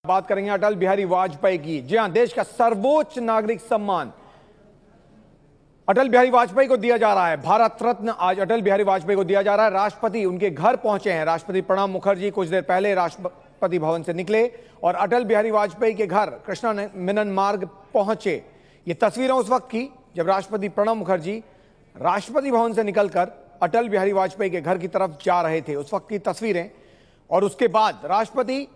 बात करेंगे अटल बिहारी वाजपेयी की। जी हां, देश का सर्वोच्च नागरिक सम्मान अटल बिहारी वाजपेयी को दिया जा रहा है। भारत रत्न आज अटल बिहारी वाजपेयी को दिया जा रहा है। राष्ट्रपति उनके घर पहुंचे हैं। राष्ट्रपति प्रणब मुखर्जी कुछ देर पहले राष्ट्रपति भवन से निकले और अटल बिहारी वाजपेयी के घर कृष्णा मेनन मार्ग पहुंचे। ये तस्वीरें उस वक्त की जब राष्ट्रपति प्रणब मुखर्जी राष्ट्रपति भवन से निकलकर अटल बिहारी वाजपेयी के घर की तरफ जा रहे थे, उस वक्त की तस्वीरें। और उसके बाद राष्ट्रपति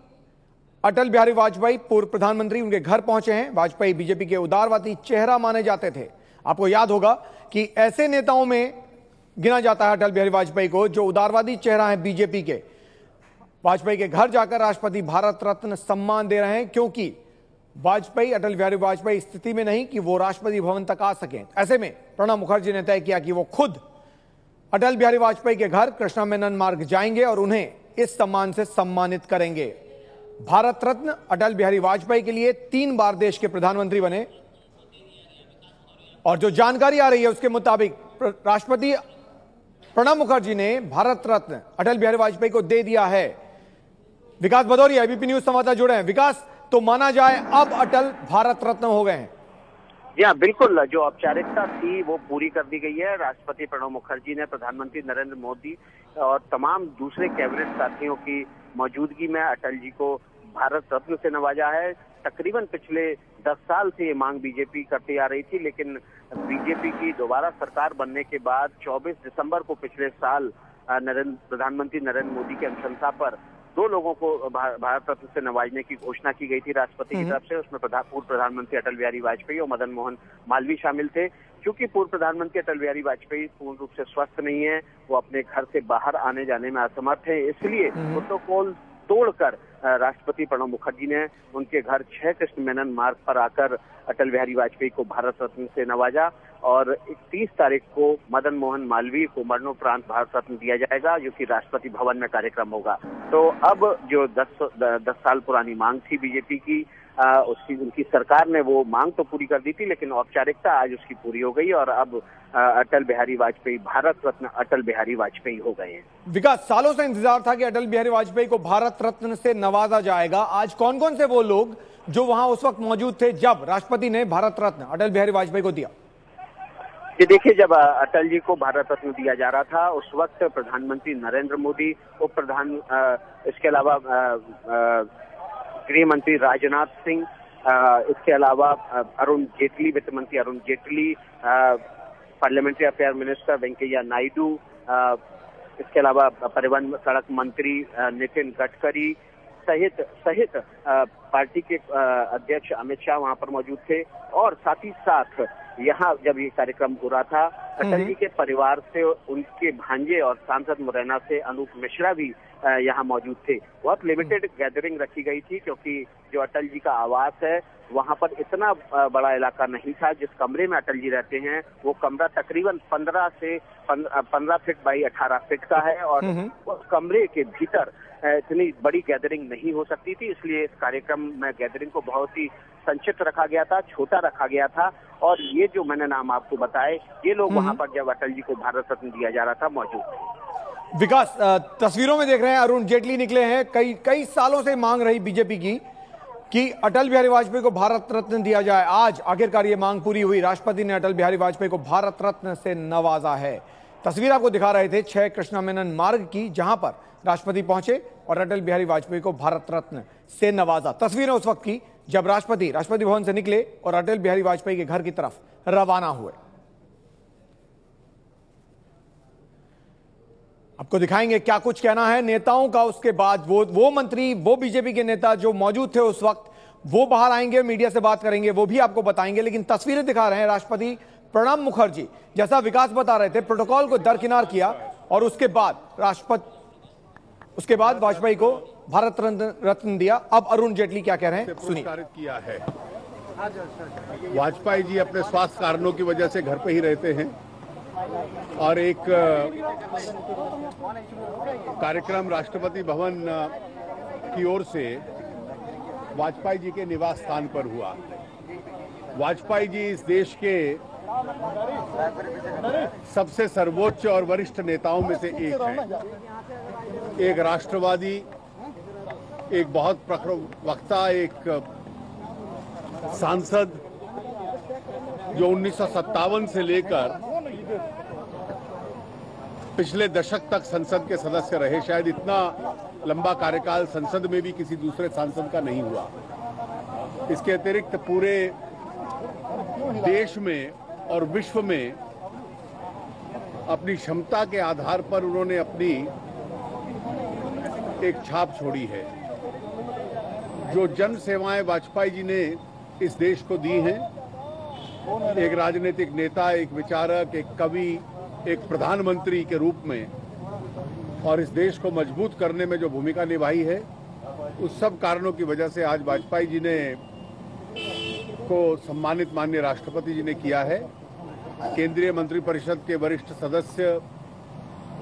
अटल बिहारी वाजपेयी पूर्व प्रधानमंत्री उनके घर पहुंचे हैं। वाजपेयी बीजेपी के उदारवादी चेहरा माने जाते थे। आपको याद होगा कि ऐसे नेताओं में गिना जाता है अटल बिहारी वाजपेयी को जो उदारवादी चेहरा है बीजेपी के। वाजपेयी के घर जाकर राष्ट्रपति भारत रत्न सम्मान दे रहे हैं क्योंकि अटल बिहारी वाजपेयी स्थिति में नहीं कि वो राष्ट्रपति भवन तक आ सकें। ऐसे में प्रणब मुखर्जी ने तय किया कि वो खुद अटल बिहारी वाजपेयी के घर कृष्णा मेनन मार्ग जाएंगे और उन्हें इस सम्मान से सम्मानित करेंगे। भारत रत्न अटल बिहारी वाजपेयी के लिए 3 बार देश के प्रधानमंत्री बने और जो जानकारी आ रही है उसके मुताबिक राष्ट्रपति प्रणब मुखर्जी ने भारत रत्न अटल बिहारी वाजपेयी को दे दिया है। विकास भदौरिया एबीपी न्यूज संवाददाता जुड़े हैं। विकास, तो माना जाए अब अटल भारत रत्न हो गए हैं? जी हाँ, बिल्कुल। जो औपचारिकता थी वो पूरी कर दी गई है। राष्ट्रपति प्रणब मुखर्जी ने प्रधानमंत्री नरेंद्र मोदी और तमाम दूसरे कैबिनेट साथियों की मौजूदगी में अटल जी को भारत रत्न से नवाजा है। तकरीबन पिछले 10 साल से ये मांग बीजेपी करती आ रही थी, लेकिन बीजेपी की दोबारा सरकार बनने के बाद 24 दिसंबर को पिछले साल प्रधानमंत्री नरेंद्र मोदी की अनुशंसा पर 2 लोगों को भारत रत्न से नवाजने की घोषणा की गई थी राष्ट्रपति की तरफ से। उसमें पूर्व प्रधानमंत्री अटल बिहारी वाजपेयी और मदन मोहन मालवीय शामिल थे। क्योंकि पूर्व प्रधानमंत्री अटल बिहारी वाजपेयी पूर्ण रूप से स्वस्थ नहीं है, वो अपने घर से बाहर आने जाने में असमर्थ है, इसलिए प्रोटोकॉल तोड़कर राष्ट्रपति प्रणब मुखर्जी ने उनके घर 6 कृष्ण मेनन मार्ग पर आकर अटल बिहारी वाजपेयी को भारत रत्न से नवाजा और 30 तारीख को मदन मोहन मालवीय को मरणोपरांत भारत रत्न दिया जाएगा, जो कि राष्ट्रपति भवन में कार्यक्रम होगा। तो अब जो 10 साल पुरानी मांग थी बीजेपी की, उनकी सरकार ने वो मांग तो पूरी कर दी थी, लेकिन औपचारिकता आज उसकी पूरी हो गई और अब अटल बिहारी वाजपेयी भारत रत्न अटल बिहारी वाजपेयी हो गए हैं। विकास, सालों से इंतजार था कि अटल बिहारी वाजपेयी को भारत रत्न से नवाजा जाएगा। आज कौन कौन से वो लोग जो वहां उस वक्त मौजूद थे जब राष्ट्रपति ने भारत रत्न अटल बिहारी वाजपेयी को दिया? ये देखिए, जब अटल जी को भारत रत्न दिया जा रहा था उस वक्त प्रधानमंत्री नरेंद्र मोदी, उप प्रधान इसके अलावा गृह मंत्री राजनाथ सिंह, इसके अलावा अरुण जेटली, वित्त मंत्री Arun Jaitley, parliamentary affair minister Venkaiah Naidu, इसके अलावा परिवहन सड़क मंत्री नितिन गडकरी सहित पार्टी के अध्यक्ष अमित शाह वहां पर मौजूद थे। और साथ ही साथ यहाँ जब ये कार्यक्रम हो रहा था अटल जी के परिवार से उनके भांजे और सांसद मुरैना से अनूप मिश्रा भी यहाँ मौजूद थे। बहुत लिमिटेड गैदरिंग रखी गई थी क्योंकि जो अटल जी का आवास है वहां पर इतना बड़ा इलाका नहीं था। जिस कमरे में अटल जी रहते हैं वो कमरा तकरीबन 15 फीट बाई 18 फीट का है और उस कमरे के भीतर इतनी बड़ी गैदरिंग नहीं हो सकती थी, इसलिए इस कार्यक्रम में गैदरिंग को बहुत ही संक्षिप्त रखा गया था, छोटा रखा गया था। और ये जो मैंने नाम आपको बताए, ये लोग वहां पर जब अटल जी को भारत रत्न दिया जा रहा था मौजूद थे। विकास, तस्वीरों में देख रहे हैं अरुण जेटली निकले हैं। कई सालों से मांग रही बीजेपी की कि अटल बिहारी वाजपेयी को भारत रत्न दिया जाए। आज आखिरकार ये मांग पूरी हुई। राष्ट्रपति ने अटल बिहारी वाजपेयी को भारत रत्न से नवाजा है। तस्वीर आपको दिखा रहे थे 6 कृष्णा मेनन मार्ग की, जहां पर राष्ट्रपति पहुंचे और अटल बिहारी वाजपेयी को भारत रत्न से नवाजा। तस्वीरें उस वक्त की जब राष्ट्रपति भवन से निकले और अटल बिहारी वाजपेयी के घर की तरफ रवाना हुए। आपको दिखाएंगे क्या कुछ कहना है नेताओं का। उसके बाद वो मंत्री, वो बीजेपी के नेता जो मौजूद थे उस वक्त, वो बाहर आएंगे, मीडिया से बात करेंगे, वो भी आपको बताएंगे। लेकिन तस्वीरें दिखा रहे हैं राष्ट्रपति प्रणब मुखर्जी, जैसा विकास बता रहे थे, प्रोटोकॉल को दरकिनार किया और उसके बाद वाजपेयी को भारत रत्न दिया। अब अरुण जेटली क्या कह रहे हैं सुनिए। किया है। वाजपेयी जी अपने स्वास्थ्य कारणों की वजह से घर पे ही रहते हैं और एक कार्यक्रम राष्ट्रपति भवन की ओर से वाजपेयी जी के निवास स्थान पर हुआ। वाजपेयी जी इस देश के सबसे सर्वोच्च और वरिष्ठ नेताओं में से एक हैं। एक राष्ट्रवादी, एक बहुत प्रखर वक्ता, एक सांसद जो 1957 से लेकर पिछले दशक तक संसद के सदस्य रहे। शायद इतना लंबा कार्यकाल संसद में भी किसी दूसरे सांसद का नहीं हुआ। इसके अतिरिक्त पूरे देश में और विश्व में अपनी क्षमता के आधार पर उन्होंने अपनी एक छाप छोड़ी है। जो जन सेवाएं वाजपेयी जी ने इस देश को दी हैं, एक राजनीतिक नेता, एक विचारक, एक कवि, एक प्रधानमंत्री के रूप में, और इस देश को मजबूत करने में जो भूमिका निभाई है, उस सब कारणों की वजह से आज वाजपेयी जी ने को सम्मानित माननीय राष्ट्रपति जी ने किया है। केंद्रीय मंत्रिपरिषद के वरिष्ठ सदस्य,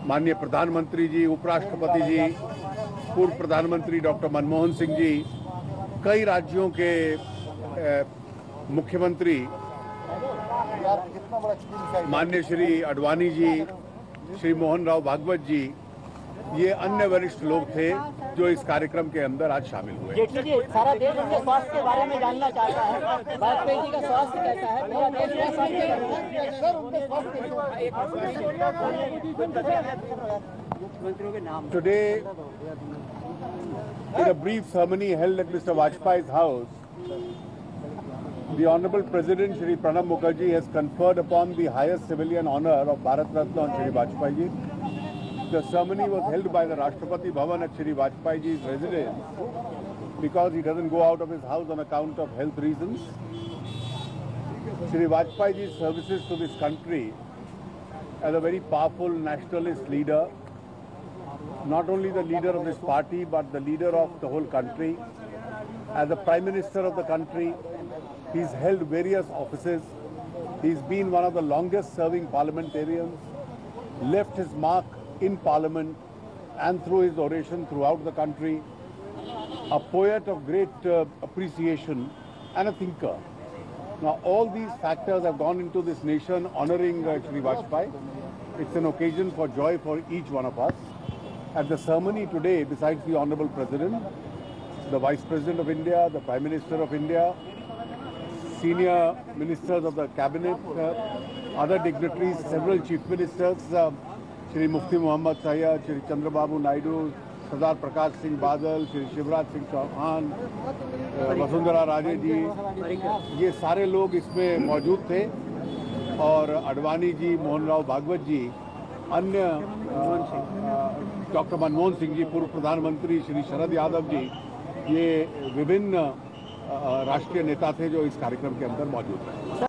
माननीय प्रधानमंत्री जी, उपराष्ट्रपति जी, पूर्व प्रधानमंत्री डॉक्टर मनमोहन सिंह जी, कई राज्यों के मुख्यमंत्री माननीय श्री अडवाणी जी, श्री मोहन राव भागवत जी, ये अन्य वरिष्ठ लोग थे जो इस कार्यक्रम के अंदर आज शामिल हुए। जेटली जी, सारा देश उनके स्वास्थ्य के बारे में जानना चाहता है। वाजपेयी जी का स्वास्थ्य कैसा है? पूरा देश Today, in a brief ceremony held at Mr. Vajpayee's house, the Honorable President Shri Pranab Mukherjee has conferred upon the highest civilian honor of Bharat Ratna on Shri Vajpayee ji. The ceremony was held by the Rashtrapati Bhavan at Shri Vajpayee ji's residence because he doesn't go out of his house on account of health reasons. Shri Vajpayee ji's services to this country as a very powerful nationalist leader, not only the leader of this party but the leader of the whole country. As the Prime Minister of the country, he's held various offices. He's been one of the longest serving parliamentarians, left his mark in parliament and through his oration throughout the country, a poet of great appreciation and a thinker. Now all these factors have gone into this nation honoring Shri Vajpayee. It's an occasion for joy for each one of us. At the ceremony today, besides the Honorable President, the Vice President of India, the Prime Minister of India, senior ministers of the cabinet, other dignitaries, several chief ministers, Shri Mufti Muhammad Sayyid, Shri Chandrababu Naidu, Sardar Prakash Singh Badal, Shri Shivraj Singh Chauhan, Vasundhara Raje जी, ये सारे लोग इसमें मौजूद थे और अडवाणी जी, मोहन राव भागवत जी, अन्य doctor Manmohan Singh ji, पूर्व प्रधानमंत्री श्री शरद यादव जी, ये विभिन्न राष्ट्रीय नेता थे जो इस कार्यक्रम के अंदर मौजूद हैं।